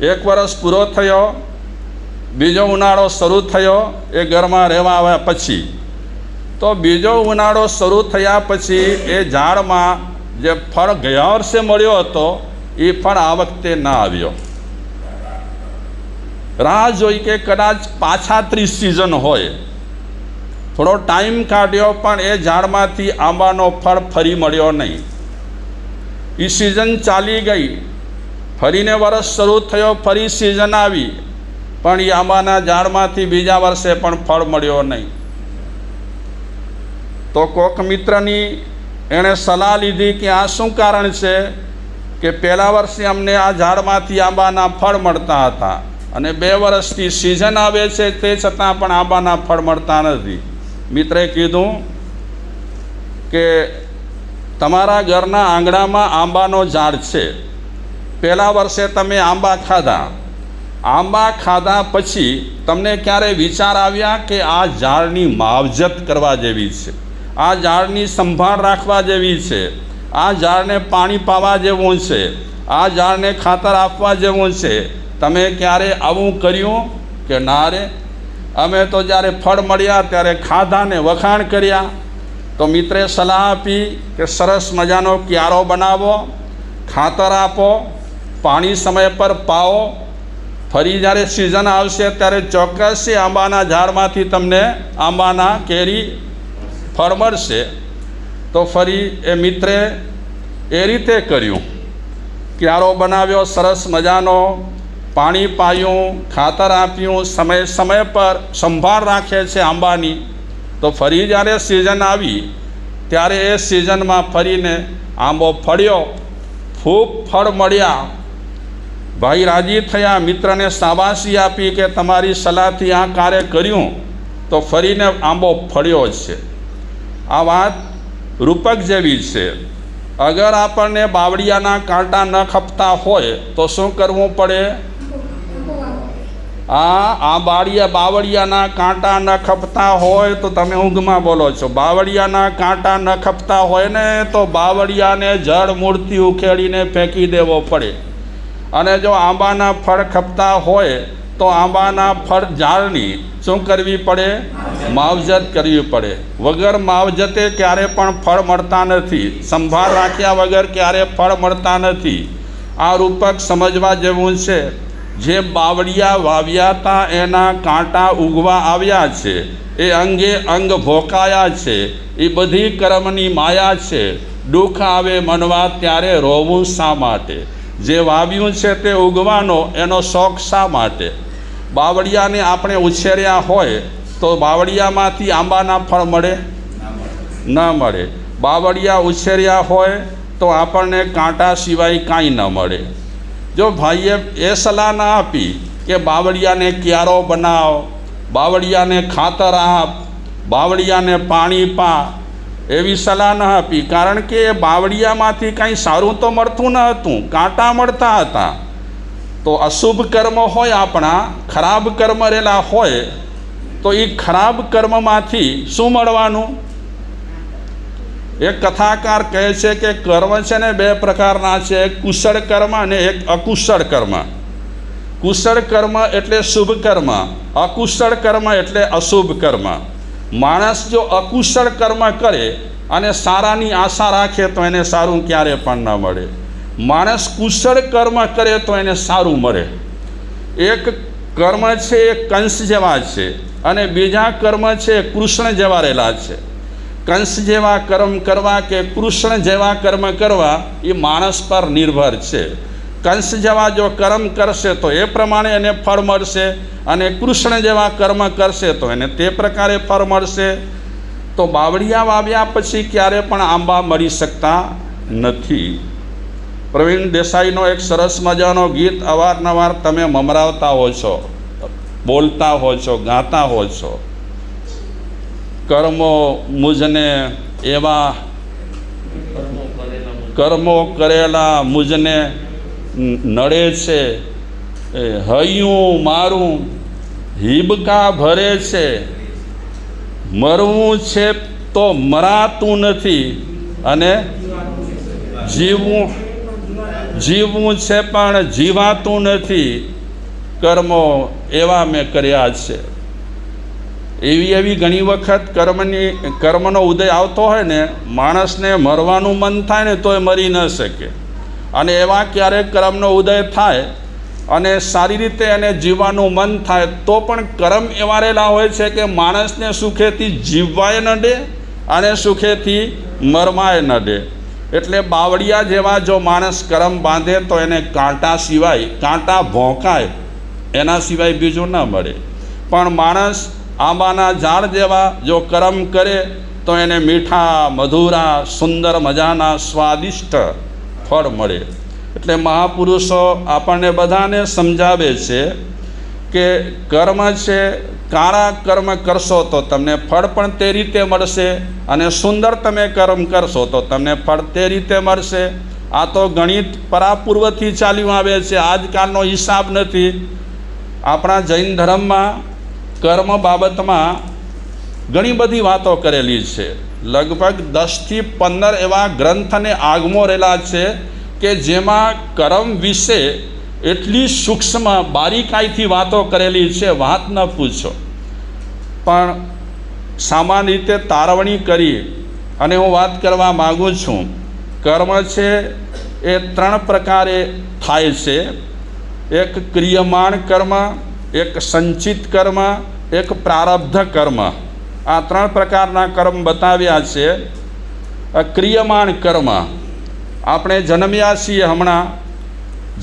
1 વર્ષ પૂરો થયો, બીજો ઉનાળો શરૂ થયો એ ઘરમાં રહેવા આવ્યા પછી, તો બીજો ઉનાળો શરૂ થયા પછી એ ઝાડમાં જે ફળ ગયા વર્ષે મળ્યો હતો એ ફળ આ વખતે ના આવ્યો. રાહ જોઈ કે કદાચ પાછા 30 સિઝન હોય, થોડો ટાઈમ કાઢ્યો પણ એ ઝાડમાંથી આંબાનો ફળ ફરી મળ્યો નહીં. એ સિઝન ચાલી ગઈ, ફરીને વરસ શરૂ થયો, ફરી સિઝન આવી, પણ એ આંબાના ઝાડમાંથી બીજા વર્ષે પણ ફળ મળ્યો નહીં. તો કોક મિત્રની એણે સલાહ લીધી કે આ શું કારણ છે કે પહેલા વર્ષે અમને આ ઝાડમાંથી આંબાના ફળ મળતા હતા અને 2 વર્ષથી સિઝન આવે છે તે છતાં પણ આંબાના ફળ મળતા નથી. મિત્રે કીધું કે તમારા ઘરના આંગણામાં આંબાનો ઝાડ છે, પહેલા વર્ષે તમે આંબા ખાધા પછી તમને ક્યારે વિચાર આવ્યા કે આ ઝાડની માવજત કરવા જેવી છે, આ ઝાડની સંભાળ રાખવા જેવી છે, આ ઝાડને પાણી પાવા જેવું છે, આ ઝાડને ખાતર આપવા જેવું છે? તમે ક્યારે આવું કર્યું કે ના રે? અમે તો જ્યારે ફળ મળ્યા ત્યારે ખાધાને વખાણ કર્યા. તો મિત્રે સલાહ આપી કે સરસ મજાનો ક્યારો બનાવો, ખાતર આપો, પાણી સમય પર પાવો, ફરી જ્યારે સિઝન આવશે ત્યારે ચોક્કસ આંબાના ઝાડમાંથી તમને આંબાના કેરી ફળ મળશે. તો ફરી એ મિત્રે એ રીતે કર્યું, ક્યારો બનાવ્યો સરસ મજાનો, પાણી પાયું, ખાતર આપ્યું, સમય પર સંભાળ રાખે છે આંબાની. તો ફરી જ્યારે સિઝન આવી ત્યારે એ સિઝનમાં ફરીને આંબો ફળ્યો, ખૂબ ફળ મળ્યા. ભાઈ રાજી થયા, મિત્રને શાબાશી આપી કે તમારી સલાહથી આ કાર્ય કર્યું તો ફરીને આંબો ફળ્યો છે. આ વાત રૂપક જેવી છે. અગર આપણને બાવળિયાના કાંટા ન ખપતા હોય તો શું કરવું પડે? બાવળિયાના કાંટા ન ખપતા હોય તો તમે ઊંઘમાં બોલો છો. બાવળિયાના કાંટા ન ખપતા હોય ને તો બાવળિયાને જળ મૂળથી ઉખેડીને ફેંકી દેવો પડે. અને જો આંબાના ફળ ખપતા હોય તો આંબાના ફળ ઝાડની શું કરવી પડે? માવજત કરવી પડે. વગર માવજતે ક્યારે પણ ફળ મળતા નથી, સંભાળ રાખ્યા વગર ક્યારે ફળ મળતા નથી. આ રૂપક સમજવા જેવું છે. જે બાવળિયા વાવ્યા હતા એના કાંટા ઉગવા આવ્યા છે, એ અંગે અંગ ભોકાયા છે. એ બધી કર્મની માયા છે. દુઃખ આવે મનવા ત્યારે રોવું શા માટે? જે વાવ્યું છે તે ઉગવાનો એનો શોખ શા માટે? બાવળિયાને આપણે ઉછેર્યા હોય તો બાવળિયામાંથી આંબાના ફળ મળે? ન મળે. બાવળિયા ઉછેર્યા હોય તો આપણને કાંટા સિવાય કાંઈ ન મળે. જો ભાઈએ એ સલાહ ના આપી કે બાવળિયાને ક્યારો બનાવ, બાવળિયાને ખાતર આપ, બાવળિયાને પાણી પા, એવી સલાહ ન આપી, કારણ કે એ બાવળિયામાંથી કાંઈ સારું તો મળતું ન હતું, કાંટા મળતા હતા. તો અશુભ કર્મ હોય, આપણા ખરાબ કર્મ રહેલા હોય તો એ ખરાબ કર્મમાંથી શું મળવાનું? એક કથાકાર કહે છે કે કર્મ છે ને 2 પ્રકારના છે, એક કુશળ કર્મ અને એક અકુશળ કર્મ. કુશળ કર્મ એટલે શુભ કર્મ, અકુશળ કર્મ એટલે અશુભ કર્મ. માણસ જો અકુશળ કર્મ કરે અને સારાની આશા રાખે તો એને સારું ક્યારે પણ ન મળે. માણસ કુશળ કર્મ કરે તો એને સારું મળે. એક કર્મ છે એ કંસ જેવા છે અને બીજા કર્મ છે કૃષ્ણ જેવા રહેલા છે. કંસ જેવા કર્મ કરવા કે કૃષ્ણ જેવા કર્મ કરવા એ માણસ પર નિર્ભર છે. કંસ જેવા જો કર્મ કરશે તો એ પ્રમાણે એને ફળ મળશે, અને કૃષ્ણ જેવા કર્મ કરશે તો એને તે પ્રકારે ફળ મળશે. તો બાવળિયા વાવ્યા પછી ક્યારે પણ આંબા મળી શકતા નથી. પ્રવીણ દેસાઈનો એક સરસ મજાનો ગીત અવારનવાર તમે મમરાવતા હો છો, બોલતા હો છો, ગાતા હો છો. કર્મો મુજને એવા, કર્મો કરેલા મુજને નડે છે, હૈયું મારું હિબકા ભરે છે, મરવું છે તો મરાતું નથી અને જીવવું છે પણ જીવાતું નથી, કર્મો એવા મેં કર્યા છે. એવી ઘણી વખત કર્મનો ઉદય આવતો હોય ને, માણસને મરવાનું મન થાય ને તોય મરી ન શકે. અને એવા ક્યારેક કર્મનો ઉદય થાય અને સારી રીતે એને જીવવાનું મન થાય તો પણ કર્મ એવા રહેલા હોય છે કે માણસને સુખેથી જીવવાય ન દે અને સુખેથી મરવાય ન દે. એટલે બાવળિયા જેવા જો માણસ કર્મ બાંધે તો એને કાંટા ભોંકાય એના સિવાય બીજું ન મળે. પણ માણસ આંબાના ઝાડ જેવા જો કર્મ કરે તો એને મીઠા મધુરા સુંદર મજાના સ્વાદિષ્ટ ફળ મળે. એટલે મહાપુરુષો આપણને બધાને સમજાવે છે કે કર્મ છે, કાળા કર્મ કરશો તો તમને ફળ પણ તે રીતે મળશે, અને સુંદર તમે કર્મ કરશો તો તમને ફળ તે રીતે મળશે. આ તો ગણિત પરાપૂર્વથી ચાલ્યું આવે છે, આજકાલનો હિસાબ નથી. આપણા જૈન ધર્મમાં કર્મ બાબતમાં ઘણી બધી વાતો કરેલી છે. લગભગ 10થી 15 એવા ગ્રંથ અને આગમો રહેલા છે કે જેમાં કર્મ વિશે એટલી સૂક્ષ્મ બારીકાઈથી વાતો કરેલી છે, વાત ન પૂછો. પણ સામાન્ય રીતે તારવણી કરી અને હું વાત કરવા માગું છું. કર્મ છે એ 3 પ્રકારે થાય છે. એક ક્રિયમાણ કર્મ, એક સંચિત કર્મ, એક પ્રારબ્ધ કર્મ. આ 3 પ્રકારના કર્મ બતાવ્યા છે. ક્રિયમાણ કર્મ, આપણે જન્મ્યા છીએ, હમણાં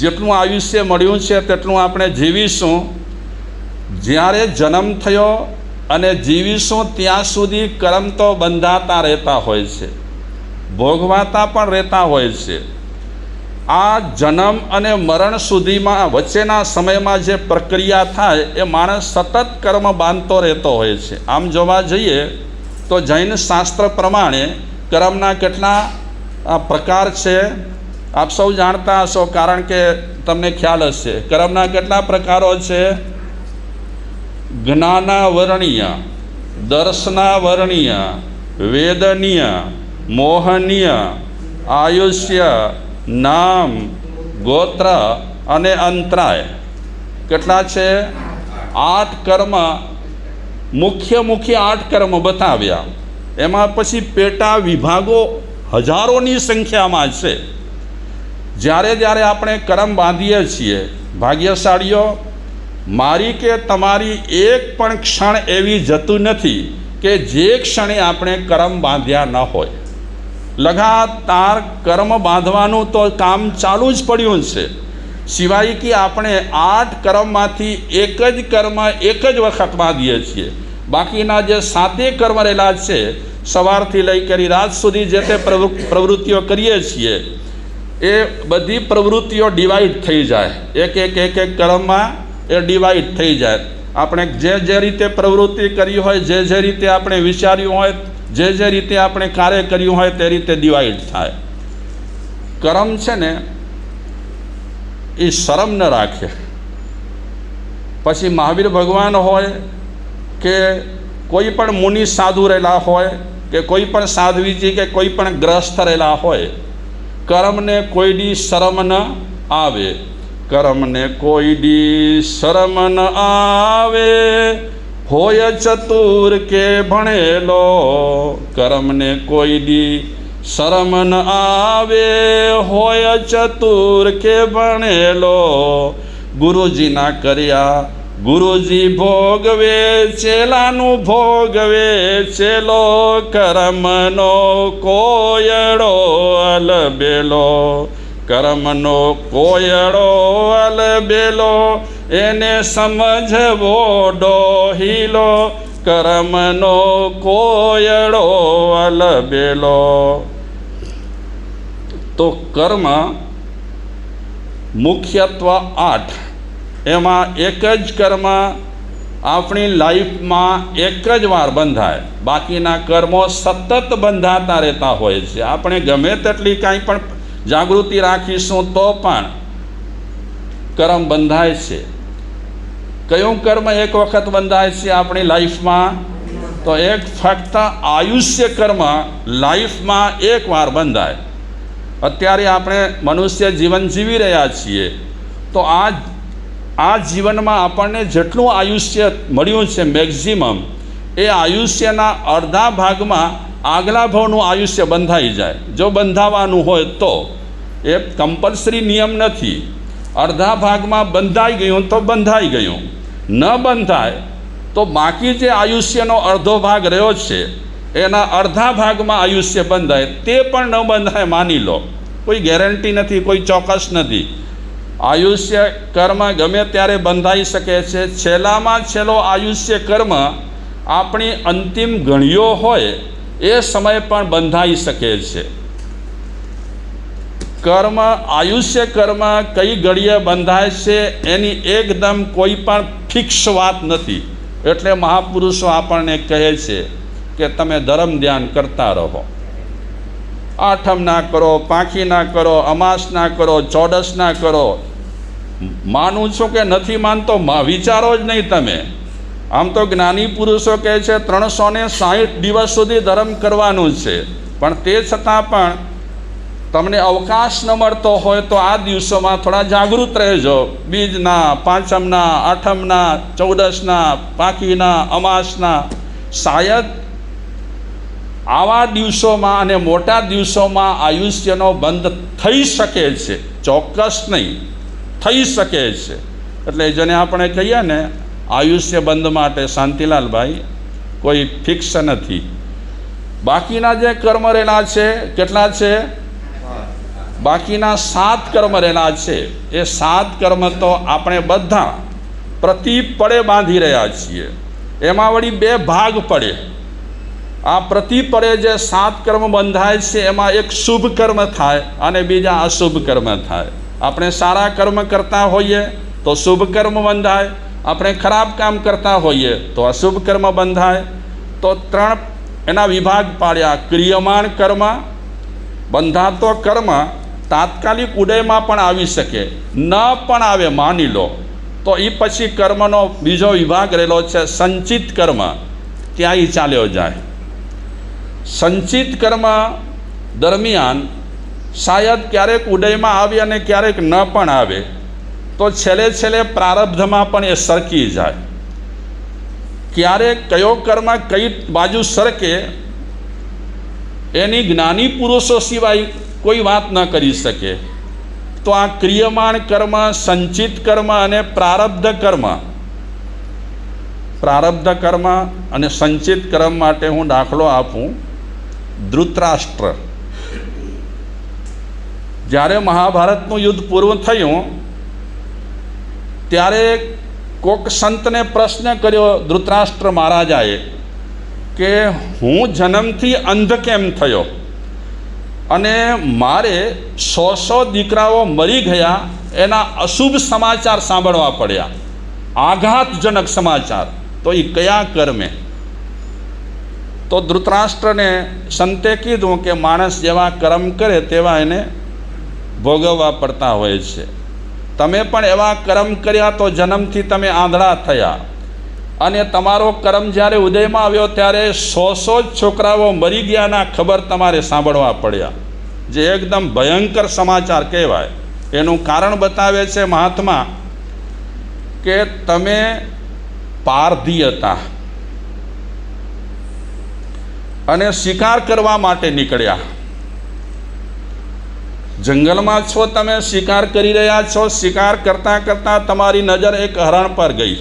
જેટલું આયુષ્ય મળ્યું છે તેટલું આપણે જીવીશું. જ્યારે જન્મ થયો અને જીવીશું ત્યાં સુધી કર્મ તો બંધાતા રહેતા હોય છે, ભોગવાતા પણ રહેતા હોય છે. આ જન્મ અને મરણ સુધીમાં વચ્ચેના સમયમાં જે પ્રક્રિયા થાય એ માણસ સતત કર્મ બાંધતો રહેતો હોય છે. આમ જોવા જઈએ તો જૈન શાસ્ત્ર પ્રમાણે કર્મના કેટલા પ્રકાર છે આપ સૌ જાણતા હશો, કારણ કે તમને ખ્યાલ હશે. કર્મના કેટલા પ્રકારો છે? જ્ઞાનાવરણીય, દર્શનાવરણીય, વેદનીય, મોહનીય, આયુષ્ય, નામ, ગોત્ર અને અંતરાય. કેટલા છે? 8 કર્મ, મુખ્ય 8 કર્મ બતાવ્યા. એમાં પછી પેટા વિભાગો હજારોની સંખ્યામાં છે. જ્યારે આપણે કર્મ બાંધીએ છીએ, ભાગ્યશાળીઓ, મારી કે તમારી એક પણ ક્ષણ એવી જતું નથી કે જે ક્ષણે આપણે કર્મ બાંધ્યા ન હોય. લગાતાર કર્મ બાંધવાનું તો કામ ચાલુ જ પડ્યું છે, સિવાય કે આપણે 8 કર્મમાંથી એક જ કર્મ એક જ વખત બાંધીએ છીએ. બાકીના જે 7 કર્મ રહેલા છે, સવારથી લઈ કરી રાત સુધી જે તે પ્રવૃત્તિઓ કરીએ છીએ, એ બધી પ્રવૃત્તિઓ ડિવાઈડ થઈ જાય. એક કર્મમાં એ ડિવાઈડ થઈ જાય. આપણે જે રીતે પ્રવૃત્તિ કરી હોય, જે રીતે આપણે વિચાર્યું હોય, જે રીતે આપણે કાર્ય કર્યું હોય તે રીતે ડિવાઈડ થાય. કર્મ છે ને એ શરમ ન રાખે. પછી મહાવીર ભગવાન હોય કે કોઈ પણ મુનિ સાધુ રહેલા હોય કે કોઈ પણ સાધ્વીજી કે કોઈ પણ ગ્રસ્થ રહેલા હોય, કર્મને કોઈ દી શરમ ન આવે. કર્મને કોઈ દી શરમ ન આવે, હોય ચતુર કે ભણેલો. કર્મને કોઈ દી શરમ ન આવે, હોય ચતુર કે ભણેલો. ગુરુજીના કર્યા ગુરુજી ભોગવે, ચેલાનું ભોગવે ચેલો. કર્મનો કોયડો અલબેલો, કર્મનો કોયડો અલબેલો. એને સમજવો ડોહીલો, કર્મનો કોયડો અલબેલો. તો કર્મ મુખ્યત્વ 8. એમાં એક જ કર્મ આપણી લાઈફમાં એક જ વાર બંધાય, બાકીના કર્મો સતત બંધાતા રહેતા હોય છે. આપણે ગમે તેટલી કાંઈ પણ જાગૃતિ રાખીશું તો પણ કર્મ બંધાય છે. કયું કર્મ એક વખત બંધાય છે આપણી લાઈફમાં? તો એક ફક્ત આયુષ્ય કર્મ લાઈફમાં એક વાર બંધાય. અત્યારે આપણે મનુષ્ય જીવન જીવી રહ્યા છીએ, તો આ જીવનમાં આપણને જેટલું આયુષ્ય મળ્યું છે મેક્ઝિમમ, એ આયુષ્યના અડધા ભાગમાં આગલા ભાવનું આયુષ્ય બંધાઈ જાય. જો બંધાવાનું હોય તો એ કમ્પલસરી નિયમ નથી. અડધા ભાગમાં બંધાઈ ગયું તો બંધાઈ ગયું, ન બંધાય તો બાકી જે આયુષ્યનો અડધો ભાગ રહ્યો છે એના અડધા ભાગમાં આયુષ્ય બંધાય. તે પણ ન બંધાય માની લો, કોઈ ગેરંટી નથી, કોઈ ચોક્કસ નથી. આયુષ્ય કર્મ ગમે ત્યારે બંધાઈ શકે છે. છેલ્લામાં છેલ્લો આયુષ્ય કર્મ આપણી અંતિમ ઘડીઓ હોય એ સમય પણ બંધાઈ શકે છે. કર્મ, આયુષ્ય કર્મ કઈ ઘડીએ બંધાય છે એની એકદમ કોઈ પણ ફિક્સ વાત નથી. એટલે મહાપુરુષો આપણને કહે છે કે તમે ધર્મ ધ્યાન કરતા રહો. આઠમ ના કરો, પાંખી ના કરો, અમાસ ના કરો, ચોદસ ના કરો. માનું છું કે નથી માનતો, વિચારો જ નહીં તમે. આમ તો જ્ઞાની પુરુષો કહે છે 360 દિવસ સુધી ધર્મ કરવાનું છે, પણ તે છતાં પણ તમને અવકાશ ન મળતો હોય તો આ દિવસોમાં થોડા જાગૃત રહેજો. બીજના, પાંચમના, આઠમના, ચૌદસના, પાંખીના, અમાસના, શાયદ આવા દિવસોમાં અને મોટા દિવસોમાં આયુષ્યનો બંધ થઈ શકે છે. ચોક્કસ નહીં, થઈ શકે છે. એટલે જેને આપણે કહીએ ને આયુષ્ય બંધ માટે શાંતિલાલભાઈ કોઈ ફિક્સ નથી. બાકીના જે કર્મ રહેલા છે, કેટલા છે? બાકીના 7 કર્મ રહેલા છે. એ 7 કર્મ તો આપણે બધા પ્રતિ પડે બાંધી રહ્યા છીએ. એમાં વળી 2 ભાગ પડે. આ પ્રતિ પડે જે 7 કર્મ બંધાય છે એમાં એક શુભ કર્મ થાય અને બીજા અશુભ કર્મ થાય. આપણે સારા કર્મ કરતા હોઈએ તો શુભ કર્મ બંધાય, આપણે ખરાબ કામ કરતા હોઈએ તો અશુભ કર્મ બંધાય. તો 3 એના વિભાગ પાડ્યા. ક્રિયમાણ કર્મ, બંધાતો કર્મ તાત્કાલિક ઉદયમાં પણ આવી શકે, ન પણ આવે માની લો તો એ પછી કર્મનો બીજો વિભાગ રહેલો છે સંચિત કર્મ, ત્યાં એ ચાલ્યો જાય. સંચિત કર્મ દરમિયાન શાયદ ક્યારેક ઉદયમાં આવે અને ક્યારેક ન પણ આવે, તો છેલ્લે પ્રારબ્ધમાં પણ એ સરકી જાય. ક્યારેક કયો કર્મ કઈ બાજુ સરકે એની જ્ઞાની પુરુષો સિવાય કોઈ વાત ન કરી શકે. તો આ ક્રિયમાણ કર્મ, સંચિત કર્મ અને પ્રારબ્ધ કર્મ અને સંચિત કર્મ માટે હું દાખલો આપું. ધૃતરાષ્ટ્ર જ્યારે મહાભારતનું યુદ્ધ પૂર્ણ થયું ત્યારે કોક સંતને પ્રશ્ન કર્યો ધૃતરાષ્ટ્ર મહારાજાએ કે હું જન્મથી અંધ કેમ થયો અને મારે 100 દીકરાઓ મરી ગયા, એના અશુભ સમાચાર સાંભળવા પડ્યા, આઘાતજનક સમાચાર. તો એ કયા કર્મે? તો ધૃતરાષ્ટ્રને સંતે કીધું કે માણસ જેવા કર્મ કરે તેવા એને ભોગવવા પડતા હોય છે. તમે પણ એવા કર્મ કર્યા તો જન્મથી તમે આંધળા થયા, અને તમારો કર્મ જ્યારે ઉદયમાં આવ્યો ત્યારે 100 છોકરાઓ મરી ગયાના ખબર તમારે સાંભળવા પડ્યા, જે એકદમ ભયંકર સમાચાર કહેવાય. એનું કારણ બતાવે છે મહાત્મા કે તમે પારધી હતા અને શિકાર કરવા માટે નીકળ્યા. જંગલમાં છો, તમે શિકાર કરી રહ્યા છો. શિકાર કરતાં કરતાં તમારી નજર એક હરણ પર ગઈ.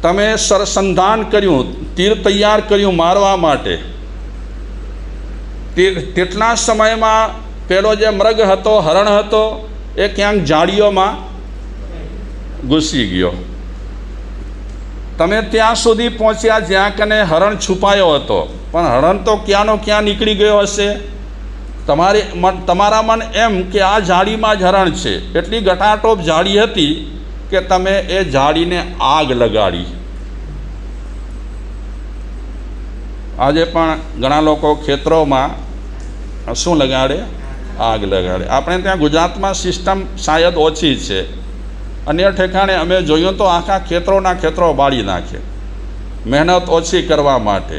તમે સરસંધાન કર્યું, તીર તૈયાર કર્યું મારવા માટે. તેટલા સમયમાં પેલો જે મૃગ હતો, હરણ હતો, એ ક્યાંક ઝાડીઓમાં ઘૂસી ગયો. તમે ત્યાં સુધી પહોંચ્યા જ્યાં કને હરણ છુપાયો હતો, પણ હરણ તો ક્યાંનો ક્યાં નીકળી ગયો હશે. તમારા મન એમ કે આ ઝાડીમાં જ હરણ છે. એટલી ગટાટોપ ઝાડી હતી કે તમે એ ઝાડીને આગ લગાડી. આજે પણ ઘણા લોકો ખેતરોમાં શું લગાડે? આગ લગાડે. આપણે ત્યાં ગુજરાતમાં સિસ્ટમ શાયદ ઓછી છે. અન્ય ઠેકાણે અમે જોયું તો આખા ખેતરો બાળી નાખે, મહેનત ઓછી કરવા માટે.